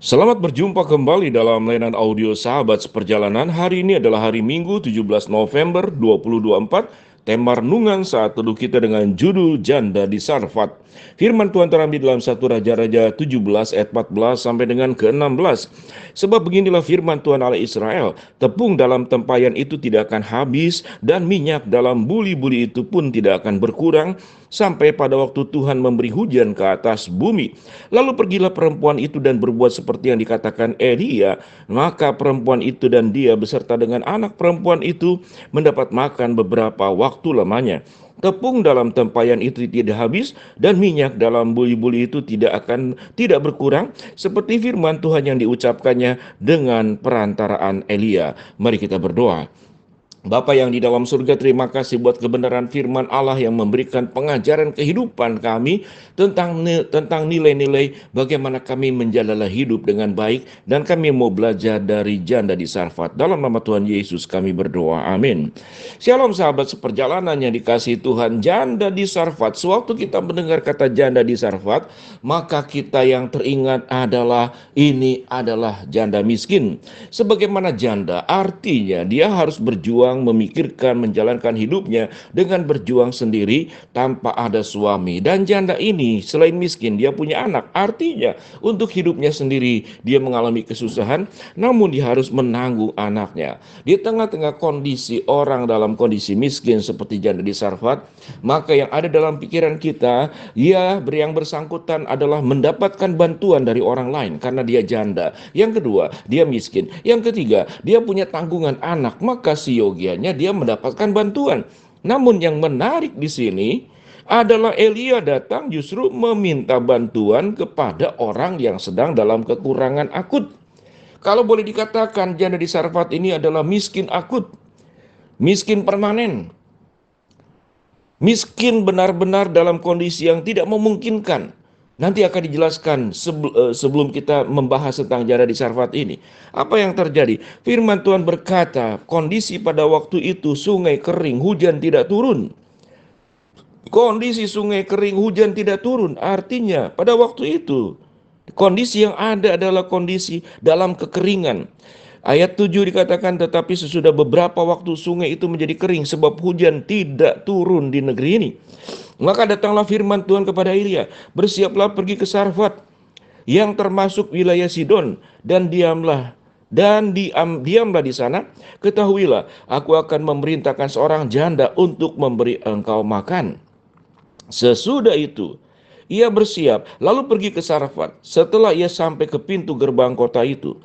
Selamat berjumpa kembali dalam layanan audio Sahabat Seperjalanan. Hari ini adalah hari Minggu 17 November 2024. Tema renungan saat teduh kita dengan judul Janda di Sarfat. Firman Tuhan terambil dalam 1 Raja-Raja 17 ayat 14 sampai dengan ke-16. Sebab beginilah firman Tuhan Allah Israel, tepung dalam tempayan itu tidak akan habis, dan minyak dalam buli-buli itu pun tidak akan berkurang, sampai pada waktu Tuhan memberi hujan ke atas bumi. Lalu pergilah perempuan itu dan berbuat seperti yang dikatakan Elia. Maka perempuan itu dan dia beserta dengan anak perempuan itu mendapat makan beberapa waktu lamanya. Tepung dalam tempayan itu tidak habis, dan minyak dalam buli-buli itu tidak berkurang, seperti firman Tuhan yang diucapkannya dengan perantaraan Elia. Mari kita berdoa. Bapa yang di dalam surga, terima kasih buat kebenaran firman Allah yang memberikan pengajaran kehidupan kami tentang nilai-nilai bagaimana kami menjalani hidup dengan baik, dan kami mau belajar dari janda di Sarfat. Dalam nama Tuhan Yesus kami berdoa, amin. Shalom sahabat seperjalanan yang dikasihi Tuhan. Janda di Sarfat, sewaktu kita mendengar kata janda di Sarfat, maka kita yang teringat adalah ini adalah janda miskin. Sebagaimana janda, artinya dia harus berjuang, memikirkan, menjalankan hidupnya dengan berjuang sendiri tanpa ada suami. Dan janda ini selain miskin, dia punya anak. Artinya untuk hidupnya sendiri dia mengalami kesusahan, namun dia harus menanggung anaknya. Di tengah-tengah kondisi orang dalam kondisi miskin seperti janda di Sarfat, maka yang ada dalam pikiran kita, yang bersangkutan adalah mendapatkan bantuan dari orang lain karena dia janda. Yang kedua, dia miskin. Yang ketiga, dia punya tanggungan anak, maka siogianya dia mendapatkan bantuan. Namun yang menarik di sini adalah Elia datang justru meminta bantuan kepada orang yang sedang dalam kekurangan akut. Kalau boleh dikatakan, janda di Sarfat ini adalah miskin akut, miskin permanen, miskin benar-benar dalam kondisi yang tidak memungkinkan. Nanti akan dijelaskan sebelum kita membahas tentang janda di Sarfat ini. Apa yang terjadi? Firman Tuhan berkata, kondisi pada waktu itu sungai kering, hujan tidak turun. Kondisi sungai kering, hujan tidak turun. Artinya pada waktu itu kondisi yang ada adalah kondisi dalam kekeringan. Ayat 7 dikatakan, tetapi sesudah beberapa waktu sungai itu menjadi kering sebab hujan tidak turun di negeri ini. Maka datanglah firman Tuhan kepada Elia, bersiaplah pergi ke Sarfat yang termasuk wilayah Sidon, dan diamlah di sana. Ketahuilah, aku akan memerintahkan seorang janda untuk memberi engkau makan. Sesudah itu ia bersiap lalu pergi ke Sarfat. Setelah ia sampai ke pintu gerbang kota itu,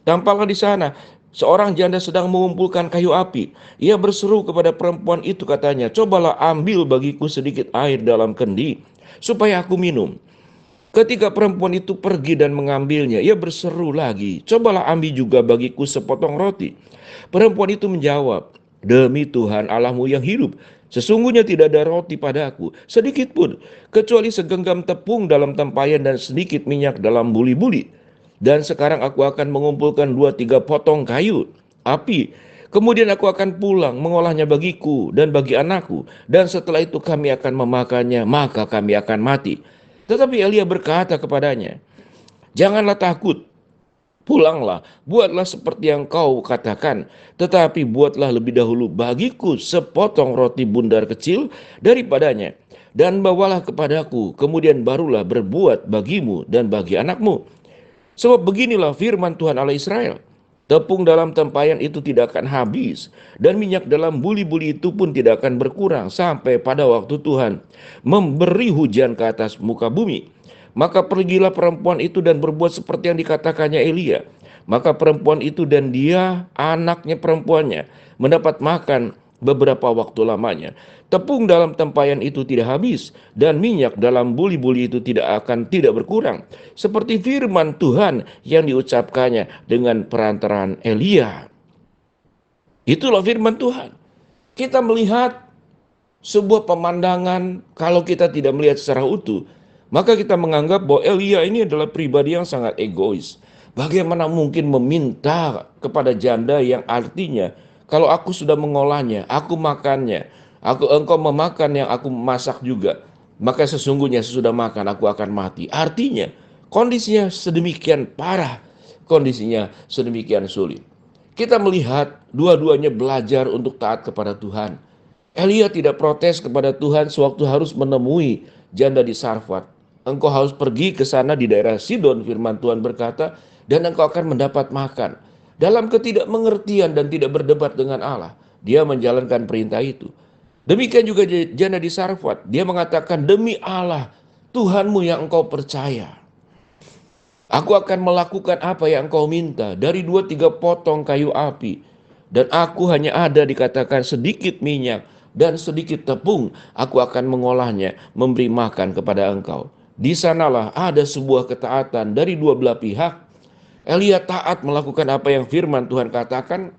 tampaklah di sana seorang janda sedang mengumpulkan kayu api. Ia berseru kepada perempuan itu, katanya, cobalah ambil bagiku sedikit air dalam kendi supaya aku minum. Ketika perempuan itu pergi dan mengambilnya, ia berseru lagi, cobalah ambil juga bagiku sepotong roti. Perempuan itu menjawab, demi Tuhan Allahmu yang hidup, sesungguhnya tidak ada roti padaku sedikit pun, kecuali segenggam tepung dalam tempayan dan sedikit minyak dalam buli-buli. Dan sekarang aku akan mengumpulkan 2-3 potong kayu api. Kemudian aku akan pulang mengolahnya bagiku dan bagi anakku. Dan setelah itu kami akan memakannya, maka kami akan mati. Tetapi Elia berkata kepadanya, janganlah takut, pulanglah, buatlah seperti yang kau katakan, tetapi buatlah lebih dahulu bagiku sepotong roti bundar kecil daripadanya, dan bawalah kepadaku, kemudian barulah berbuat bagimu dan bagi anakmu. Sebab beginilah firman Tuhan Allah Israel, tepung dalam tempayan itu tidak akan habis, dan minyak dalam buli-buli itu pun tidak akan berkurang, sampai pada waktu Tuhan memberi hujan ke atas muka bumi. Maka pergilah perempuan itu dan berbuat seperti yang dikatakannya Elia. Maka perempuan itu dan dia, anaknya perempuannya, mendapat makan beberapa waktu lamanya. Tepung dalam tempayan itu tidak habis, dan minyak dalam buli-buli itu tidak berkurang, seperti firman Tuhan yang diucapkannya dengan perantaraan Elia. Itulah firman Tuhan. Kita melihat sebuah pemandangan, kalau kita tidak melihat secara utuh, maka kita menganggap bahwa Elia ini adalah pribadi yang sangat egois. Bagaimana mungkin meminta kepada janda yang artinya, kalau aku sudah mengolahnya, aku makannya, engkau memakan yang aku masak juga, maka sesungguhnya sesudah makan aku akan mati. Artinya Kondisinya sedemikian parah, kondisinya sedemikian sulit. Kita melihat dua-duanya belajar untuk taat kepada Tuhan. Elia tidak protes kepada Tuhan sewaktu harus menemui janda di Sarfat. Engkau harus pergi ke sana di daerah Sidon, firman Tuhan berkata, dan engkau akan mendapat makan. Dalam ketidakmengertian dan tidak berdebat dengan Allah, dia menjalankan perintah itu. Demikian juga janda di Sarfat, dia mengatakan, demi Allah, Tuhanmu yang engkau percaya, aku akan melakukan apa yang engkau minta dari 2-3 potong kayu api. Dan aku hanya ada dikatakan sedikit minyak dan sedikit tepung. Aku akan mengolahnya, memberi makan kepada engkau. Di sanalah ada sebuah ketaatan dari dua belah pihak. Elia taat melakukan apa yang firman Tuhan katakan.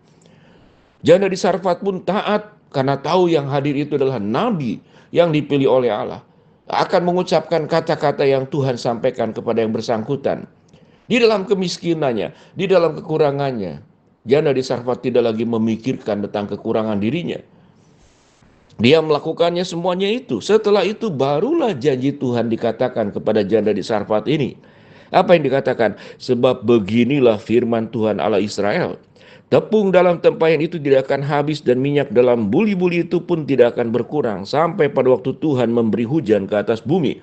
Janda di Sarfat pun taat karena tahu yang hadir itu adalah nabi yang dipilih oleh Allah. Akan mengucapkan kata-kata yang Tuhan sampaikan kepada yang bersangkutan. Di dalam kemiskinannya, di dalam kekurangannya, janda di Sarfat tidak lagi memikirkan tentang kekurangan dirinya. Dia melakukannya semuanya itu. Setelah itu barulah janji Tuhan dikatakan kepada janda di Sarfat ini. Apa yang dikatakan? Sebab beginilah firman Tuhan Allah Israel. Tepung dalam tempayan itu tidak akan habis dan minyak dalam buli-buli itu pun tidak akan berkurang sampai pada waktu Tuhan memberi hujan ke atas bumi.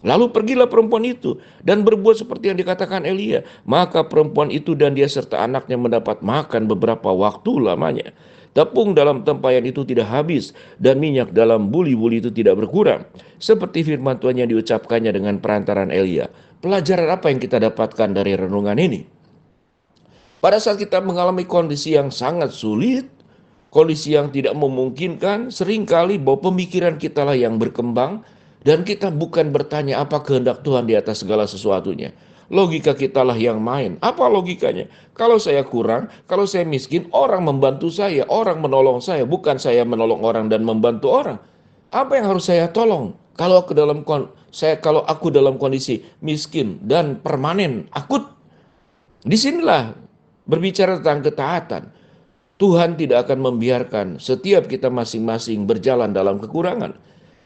Lalu pergilah perempuan itu dan berbuat seperti yang dikatakan Elia. Maka perempuan itu dan dia serta anaknya mendapat makan beberapa waktu lamanya. Tepung dalam tempayan itu tidak habis dan minyak dalam buli-buli itu tidak berkurang. Seperti firman Tuhan yang diucapkannya dengan perantaran Elia. Pelajaran apa yang kita dapatkan dari renungan ini? Pada saat kita mengalami kondisi yang sangat sulit, kondisi yang tidak memungkinkan, seringkali bahwa pemikiran kita lah yang berkembang, dan kita bukan bertanya apa kehendak Tuhan di atas segala sesuatunya. Logika kita lah yang main. Apa logikanya? Kalau saya kurang, kalau saya miskin, orang membantu saya, orang menolong saya, bukan saya menolong orang dan membantu orang. Apa yang harus saya tolong? Kalau aku dalam kondisi miskin dan permanen, akut, disinilah berbicara tentang ketaatan. Tuhan tidak akan membiarkan setiap kita masing-masing berjalan dalam kekurangan.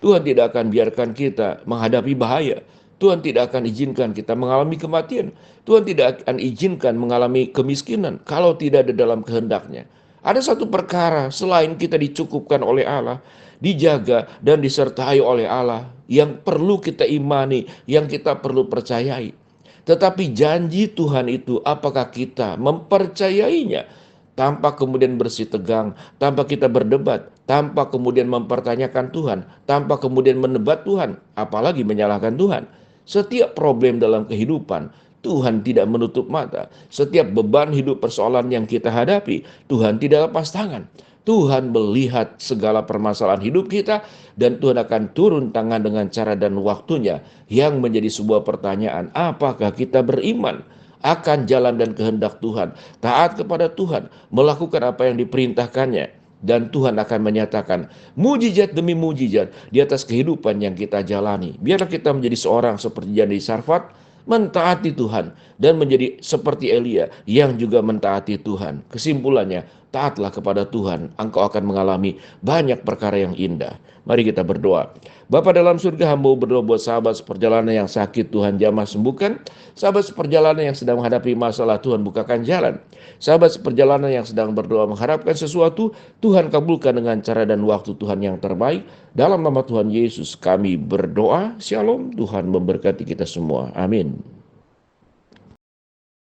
Tuhan tidak akan biarkan kita menghadapi bahaya. Tuhan tidak akan izinkan kita mengalami kematian. Tuhan tidak akan izinkan mengalami kemiskinan kalau tidak ada dalam kehendaknya. Ada satu perkara selain kita dicukupkan oleh Allah, dijaga dan disertai oleh Allah, yang perlu kita imani, yang kita perlu percayai. Tetapi janji Tuhan itu, apakah kita mempercayainya? Tanpa kemudian bersih tegang, tanpa kita berdebat, tanpa kemudian mempertanyakan Tuhan, tanpa kemudian menebat Tuhan, apalagi menyalahkan Tuhan. Setiap problem dalam kehidupan, Tuhan tidak menutup mata. Setiap beban hidup, persoalan yang kita hadapi, Tuhan tidak lepas tangan. Tuhan melihat segala permasalahan hidup kita, dan Tuhan akan turun tangan dengan cara dan waktunya, yang menjadi sebuah pertanyaan, apakah kita beriman akan jalan dan kehendak Tuhan, taat kepada Tuhan, melakukan apa yang diperintahkannya, dan Tuhan akan menyatakan mujizat demi mujizat di atas kehidupan yang kita jalani. Biarlah kita menjadi seorang seperti janda di Sarfat, mentaati Tuhan, dan menjadi seperti Elia yang juga mentaati Tuhan. Kesimpulannya, taatlah kepada Tuhan, engkau akan mengalami banyak perkara yang indah. Mari kita berdoa. Bapa dalam surga, hamba berdoa buat sahabat seperjalanan yang sakit, Tuhan jamah sembuhkan. Sahabat seperjalanan yang sedang menghadapi masalah, Tuhan bukakan jalan. Sahabat seperjalanan yang sedang berdoa mengharapkan sesuatu, Tuhan kabulkan dengan cara dan waktu Tuhan yang terbaik. Dalam nama Tuhan Yesus kami berdoa. Shalom, Tuhan memberkati kita semua. Amin.